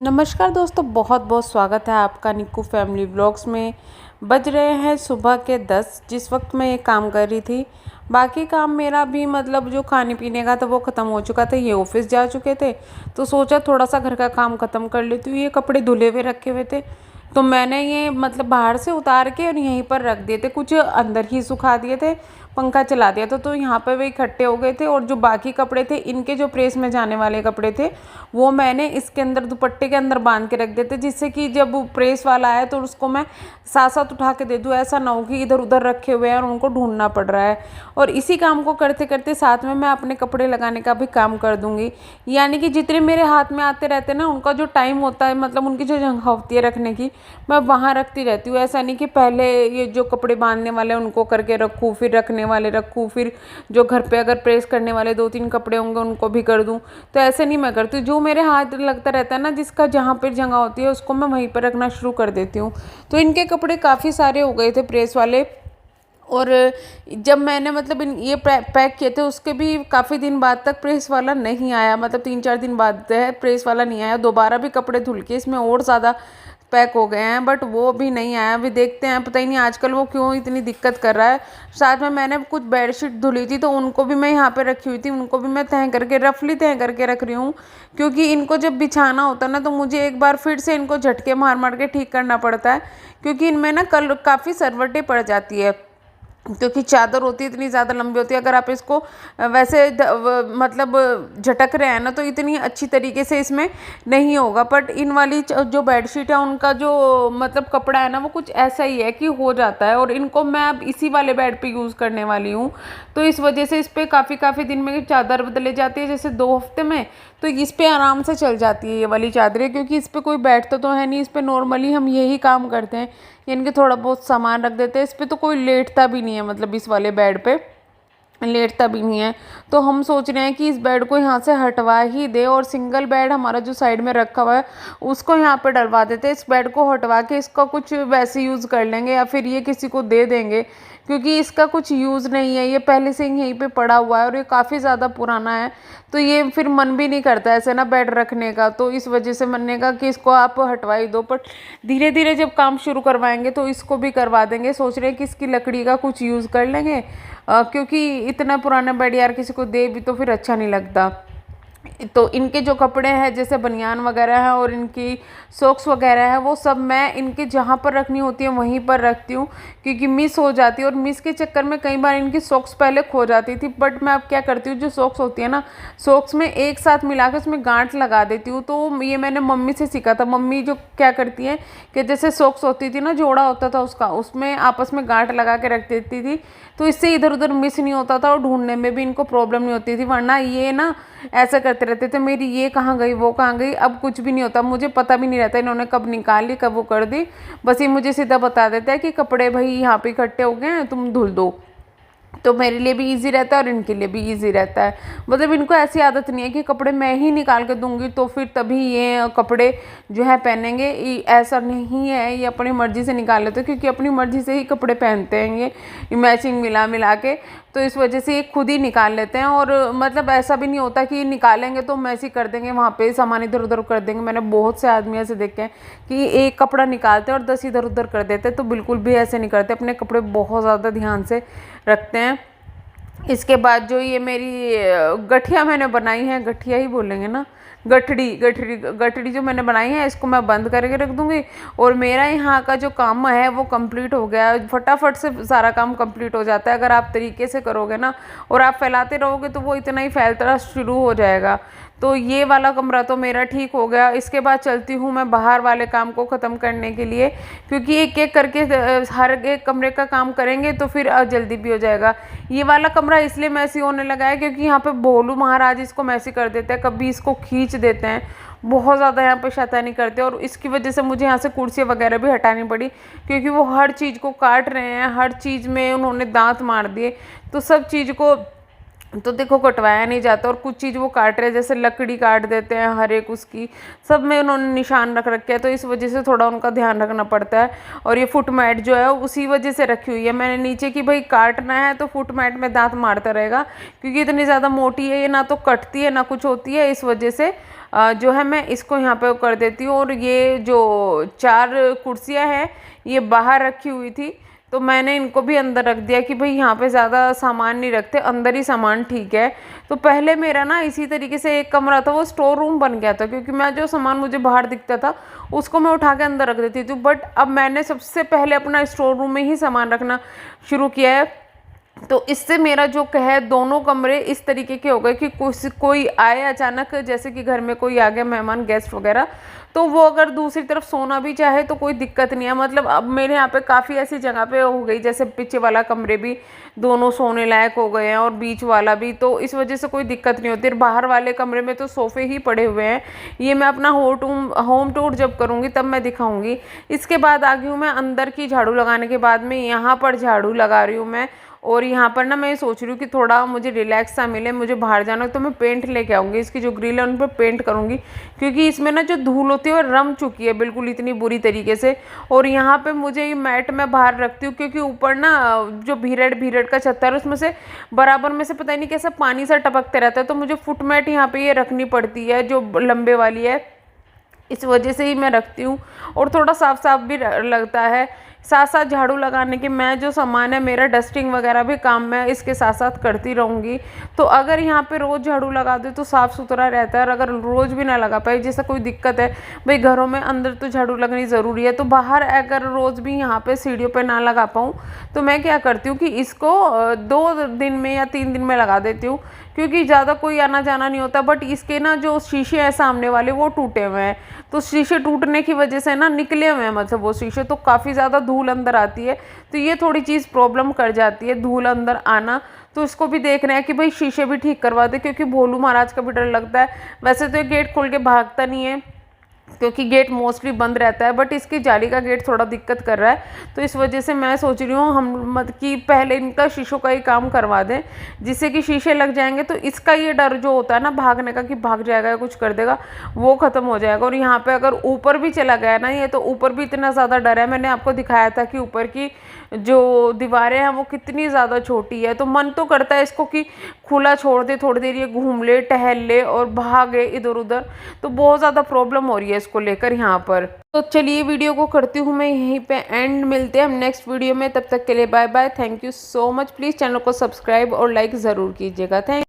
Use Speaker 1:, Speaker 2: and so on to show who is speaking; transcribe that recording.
Speaker 1: नमस्कार दोस्तों, बहुत बहुत स्वागत है आपका निक्कू फैमिली व्लॉग्स में। बज रहे हैं सुबह के 10। जिस वक्त मैं ये काम कर रही थी, बाकी काम मेरा भी मतलब जो खाने पीने का था वो ख़त्म हो चुका था। ये ऑफिस जा चुके थे तो सोचा थोड़ा सा घर का काम ख़त्म कर लेती हूँ। ये कपड़े धुले हुए रखे हुए थे तो मैंने ये मतलब बाहर से उतार के और यहीं पर रख दिए थे, कुछ अंदर ही सुखा दिए थे, पंखा चला दिया था तो यहाँ पे वे इकट्ठे हो गए थे। और जो बाकी कपड़े थे, इनके जो प्रेस में जाने वाले कपड़े थे, वो मैंने इसके अंदर दुपट्टे के अंदर बांध के रख देते, जिससे कि जब वो प्रेस वाला आए तो उसको मैं साथ साथ उठा के दे दूँ। ऐसा ना हो कि इधर उधर रखे हुए हैं और उनको ढूंढना पड़ रहा है। और इसी काम को करते करते साथ में मैं अपने कपड़े लगाने का भी काम कर दूँगी। यानी कि जितने मेरे हाथ में आते रहते हैं ना, उनका जो टाइम होता है, मतलब उनकी जो जगह होती है रखने की, मैं वहाँ रखती रहती हूँ। ऐसा नहीं कि पहले ये जो कपड़े बांधने वाले उनको करके रखूँ, फिर रखने वाले रखूँ, फिर जो घर पे अगर प्रेस करने वाले 2-3 कपड़े होंगे उनको भी कर दूँ। तो ऐसे नहीं मैं करती। जो मेरे हाथ लगता रहता है ना, जिसका जहाँ पर जगह होती है उसको मैं वहीं पर रखना शुरू कर देती हूँ। तो इनके कपड़े काफ़ी सारे हो गए थे प्रेस वाले। और जब मैंने मतलब ये पैक किए थे, उसके भी काफ़ी दिन बाद तक प्रेस वाला नहीं आया। मतलब 3-4 दिन बाद है प्रेस वाला नहीं आया। दोबारा भी कपड़े धुल के इसमें और ज़्यादा पैक हो गए हैं, बट वो भी नहीं आया। अभी देखते हैं, पता ही नहीं आजकल वो क्यों इतनी दिक्कत कर रहा है। साथ में मैंने कुछ बेडशीट धुली थी तो उनको भी मैं यहाँ पे रखी हुई थी, उनको भी मैं तह करके रफली तह करके रख रही हूँ। क्योंकि इनको जब बिछाना होता है ना, तो मुझे एक बार फिर से इनको झटके मार मार के ठीक करना पड़ता है। क्योंकि इनमें ना कल काफ़ी सरवटें पड़ जाती है, क्योंकि चादर होती है इतनी ज़्यादा लंबी होती है। अगर आप इसको वैसे मतलब झटक रहे हैं ना, तो इतनी अच्छी तरीके से इसमें नहीं होगा। बट इन वाली जो बेडशीट है, उनका जो मतलब कपड़ा है ना, वो कुछ ऐसा ही है कि हो जाता है। और इनको मैं अब इसी वाले बेड पे यूज़ करने वाली हूँ, तो इस वजह से इस पर काफ़ी दिन में चादर बदले जाती है, जैसे 2 हफ्ते में। तो इस पर आराम से चल जाती है ये वाली चादरें, क्योंकि इस पर कोई बैठता तो है नहीं। इस पर नॉर्मली हम यही काम करते हैं, इनके थोड़ा बहुत सामान रख देते हैं। इस पे तो कोई लेटता भी नहीं है, मतलब इस वाले बेड पे लेटता भी नहीं है। तो हम सोच रहे हैं कि इस बेड को यहाँ से हटवा ही दे, और सिंगल बेड हमारा जो साइड में रखा हुआ है उसको यहाँ पे डलवा देते हैं। इस बेड को हटवा के इसका कुछ वैसे यूज़ कर लेंगे, या फिर ये किसी को दे देंगे, क्योंकि इसका कुछ यूज़ नहीं है। ये पहले से ही यहीं पे पड़ा हुआ है और ये काफ़ी ज़्यादा पुराना है। तो ये फिर मन भी नहीं करता ऐसे ना बेड रखने का। तो इस वजह से मनने का कि इसको आप हटवा ही दो। बट धीरे धीरे जब काम शुरू करवाएंगे तो इसको भी करवा देंगे। सोच रहे हैं कि इसकी लकड़ी का कुछ यूज़ कर लेंगे, क्योंकि इतना पुराना बेड यार किसी को दे भी तो फिर अच्छा नहीं लगता। तो इनके जो कपड़े हैं, जैसे बनियान वगैरह है और इनकी सॉक्स वगैरह है, वो सब मैं इनके जहाँ पर रखनी होती है वहीं पर रखती हूँ, क्योंकि मिस हो जाती है। और मिस के चक्कर में कई बार इनकी सॉक्स पहले खो जाती थी। बट मैं अब क्या करती हूँ, जो सॉक्स होती है ना, सॉक्स में एक साथ मिला के उसमें गांठ लगा देती हूँ। तो ये मैंने मम्मी से सीखा था। मम्मी जो क्या करती है कि जैसे सॉक्स होती थी ना, जोड़ा होता था उसका, उसमें आपस में गांठ लगा के रख देती थी, तो इससे इधर उधर मिस नहीं होता था और ढूंढने में भी इनको प्रॉब्लम नहीं होती थी। वरना ये ना ऐसा करते रहते थे, मेरी ये कहाँ गई वो कहाँ गई। अब कुछ भी नहीं होता, मुझे पता भी नहीं रहता इन्होंने कब निकाल ली कब वो कर दी। बस ये मुझे सीधा बता देता है कि कपड़े भाई यहाँ पे इकट्ठे हो गए हैं, तुम धुल दो। तो मेरे लिए भी इजी रहता है और इनके लिए भी इजी रहता है। मतलब इनको ऐसी आदत नहीं है कि कपड़े मैं ही निकाल के दूंगी तो फिर तभी ये कपड़े जो है पहनेंगे। ऐसा नहीं है, ये अपनी मर्जी से निकाल लेते हैं, क्योंकि अपनी मर्जी से ही कपड़े पहनते हैं ये मैचिंग मिला मिला के। तो इस वजह से ये खुद ही निकाल लेते हैं। और मतलब ऐसा भी नहीं होता कि निकालेंगे तो मैसी कर देंगे, वहाँ पे सामान इधर उधर कर देंगे। मैंने बहुत से आदमी ऐसे देखे हैं कि एक कपड़ा निकालते हैं और 10 इधर उधर कर देते हैं। तो बिल्कुल भी ऐसे नहीं करते, अपने कपड़े बहुत ज़्यादा ध्यान से रखते हैं। इसके बाद जो ये मेरी गठिया मैंने बनाई है, गठिया ही बोलेंगे ना, गठड़ी गठड़ी गठड़ी जो मैंने बनाई है, इसको मैं बंद करके रख दूँगी। और मेरा यहाँ का जो काम है वो कंप्लीट हो गया। फटाफट से सारा काम कंप्लीट हो जाता है अगर आप तरीके से करोगे ना, और आप फैलाते रहोगे तो वो इतना ही फैलता शुरू हो जाएगा। तो ये वाला कमरा तो मेरा ठीक हो गया। इसके बाद चलती हूँ मैं बाहर वाले काम को ख़त्म करने के लिए, क्योंकि एक एक करके हर एक कमरे का काम करेंगे तो फिर जल्दी भी हो जाएगा। ये वाला कमरा इसलिए मैसी होने लगा है क्योंकि यहाँ पे भोलू महाराज इसको मैसी कर देते हैं, कभी इसको खींच देते हैं, बहुत ज़्यादा यहाँ पे शैतानी करते हैं। और इसकी वजह से मुझे यहाँ से कुर्सियाँ वगैरह भी हटानी पड़ी, क्योंकि वो हर चीज़ को काट रहे हैं, हर चीज़ में उन्होंने दांत मार दिए। तो सब चीज़ को तो देखो कटवाया नहीं जाता, और कुछ चीज़ वो काट रहे हैं, जैसे लकड़ी काट देते हैं हर एक उसकी, सब में उन्होंने निशान रख रखे हैं। तो इस वजह से थोड़ा उनका ध्यान रखना पड़ता है। और ये फुट मैट जो है उसी वजह से रखी हुई है मैंने नीचे की, भाई काटना है तो फुट मैट में दांत मारता रहेगा, क्योंकि इतनी ज़्यादा मोटी है ये, ना तो कटती है ना कुछ होती है। इस वजह से जो है मैं इसको यहाँ पे कर देती हूँ। और ये जो 4 कुर्सियाँ हैं ये बाहर रखी हुई थी, तो मैंने इनको भी अंदर रख दिया कि भाई यहाँ पे ज़्यादा सामान नहीं रखते, अंदर ही सामान ठीक है। तो पहले मेरा ना इसी तरीके से एक कमरा था, वो स्टोर रूम बन गया था, क्योंकि मैं जो सामान मुझे बाहर दिखता था उसको मैं उठा के अंदर रख देती थी। बट अब मैंने सबसे पहले अपना स्टोर रूम में ही सामान रखना शुरू किया है। तो इससे मेरा जो है दोनों कमरे इस तरीके के हो गए कि कोई आए अचानक, जैसे कि घर में कोई आ गया मेहमान गेस्ट वगैरह, तो वो अगर दूसरी तरफ सोना भी चाहे तो कोई दिक्कत नहीं है। मतलब अब मेरे यहाँ पे काफ़ी ऐसी जगह पे हो गई, जैसे पीछे वाला कमरे भी दोनों सोने लायक हो गए हैं और बीच वाला भी, तो इस वजह से कोई दिक्कत नहीं होती। बाहर वाले कमरे में तो सोफ़े ही पड़े हुए हैं। ये मैं अपना होम टूर जब करूँगी तब मैं दिखाऊँगी। इसके बाद आ गई हूँ मैं अंदर की झाड़ू लगाने के बाद में यहाँ पर झाड़ू लगा रही हूँ मैं। और यहाँ पर ना मैं सोच रही हूँ कि थोड़ा मुझे रिलैक्स सा मिले, मुझे बाहर जाना, तो मैं पेंट लेके आऊँगी, इसकी जो ग्रिल है उन पर पेंट करूँगी, क्योंकि इसमें ना जो धूल होती है वो रम चुकी है बिल्कुल इतनी बुरी तरीके से। और यहाँ पे मुझे ये मैट मैं बाहर रखती हूँ, क्योंकि ऊपर ना जो भीरट का छत्ता है उसमें से बराबर में से पता नहीं कैसा पानी सा टपकते रहता है, तो मुझे फुट मैट यहाँ पे ये रखनी पड़ती है जो लंबे वाली है, इस वजह से ही मैं रखती हूँ। और थोड़ा साफ साफ भी लगता है। साथ साथ झाड़ू लगाने के मैं जो सामान है मेरा डस्टिंग वगैरह भी काम मैं इसके साथ साथ करती रहूँगी। तो अगर यहाँ पे रोज़ झाड़ू लगा दे तो साफ़ सुथरा रहता है, और अगर रोज़ भी ना लगा पाए, जैसा कोई दिक्कत है भाई घरों में अंदर तो झाड़ू लगनी ज़रूरी है, तो बाहर अगर रोज़ भी यहाँ पे सीढ़ियों पे ना लगा पाऊँ तो मैं क्या करती हूँ कि इसको 2 दिन में या 3 दिन में लगा देती हूँ, क्योंकि ज़्यादा कोई आना जाना नहीं होता। बट इसके ना जो शीशे हैं सामने वाले वो टूटे हुए हैं, तो शीशे टूटने की वजह से ना निकले हुए हैं, मतलब वो शीशे, तो काफ़ी ज़्यादा धूल अंदर आती है, तो ये थोड़ी चीज़ प्रॉब्लम कर जाती है धूल अंदर आना। तो इसको भी देखना है कि भाई शीशे भी ठीक करवा दे, क्योंकि भोलू महाराज का भी डर लगता है। वैसे तो ये गेट खोल के भागता नहीं है, क्योंकि गेट मोस्टली बंद रहता है, बट इसकी जाली का गेट थोड़ा दिक्कत कर रहा है, तो इस वजह से मैं सोच रही हूँ हम मत कि पहले इनका शीशों का ही काम करवा दें, जिससे कि शीशे लग जाएंगे तो इसका ये डर जो होता है ना भागने का कि भाग जाएगा या कुछ कर देगा, वो ख़त्म हो जाएगा। और यहाँ पे अगर ऊपर भी चला गया ना ये, तो ऊपर भी इतना ज़्यादा डर है। मैंने आपको दिखाया था कि ऊपर की जो दीवारें हैं वो कितनी ज़्यादा छोटी है, तो मन तो करता है इसको कि खुला छोड़ दे, थोड़ी देर ये घूम ले, टहल ले और भागे इधर उधर, तो बहुत ज़्यादा प्रॉब्लम हो रही है इसको लेकर यहाँ पर। तो चलिए वीडियो को करती हूँ मैं यहीं पे एंड, मिलते हैं हम नेक्स्ट वीडियो में, तब तक के लिए bye bye, thank you so much. Please channel को सब्सक्राइब और लाइक ज़रूर कीजिएगा। थैंक